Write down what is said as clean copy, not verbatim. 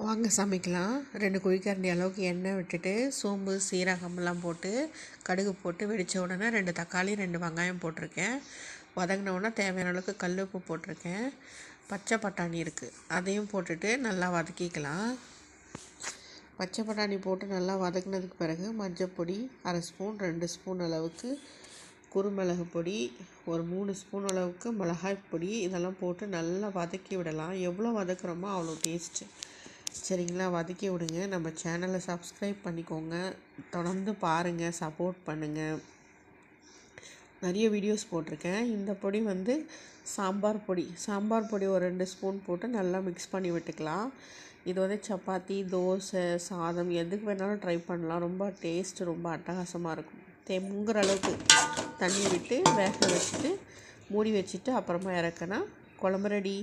வாங்க சமைக்கலாம். 2 குழிக்கரண்டி அளவுக்கு எண்ணெய் விட்டுட்டு சோம்பு, சீரகம்லாம் போட்டு கடுகு போட்டு வெடித்த உடனே 2 தக்காளி 2 வெங்காயம் போட்டிருக்கேன். வதங்கின உடனே தேவையான அளவுக்கு கல் உப்பு போட்டிருக்கேன். பச்சை பட்டாணி இருக்குது, அதையும் போட்டுட்டு நல்லா வதக்கிக்கலாம். பச்சை பட்டாணி போட்டு நல்லா வதக்கினதுக்கு பிறகு மஞ்சப்பொடி 1/2 ஸ்பூன், 2 ஸ்பூன் அளவுக்கு குருமிளகு பொடி, ஒரு 3 ஸ்பூன் அளவுக்கு மிளகாய் பொடி, இதெல்லாம் போட்டு நல்லா வதக்கி விடலாம். எவ்வளோ வதக்குறோமோ அவ்வளோ டேஸ்ட்டு. சரிங்களா, வதக்கி விடுங்க. நம்ம சேனலை சப்ஸ்கிரைப் பண்ணிக்கோங்க, தொடர்ந்து பாருங்கள், சப்போர்ட் பண்ணுங்கள். நிறைய வீடியோஸ் போட்டிருக்கேன். இந்த பொடி சாம்பார் பொடி ஒரு 2 ஸ்பூன் போட்டு நல்லா மிக்ஸ் பண்ணி விட்டுக்கலாம். இது சப்பாத்தி, தோசை, சாதம் எதுக்கு வேணாலும் ட்ரை பண்ணலாம். ரொம்ப டேஸ்ட்டு ரொம்ப அட்டகாசமாக இருக்கும். முங்குற அளவுக்கு தண்ணி விட்டு வேக வச்சுட்டு மூடி வச்சுட்டு அப்புறமா இறக்குனா குழம்பு ரெடி.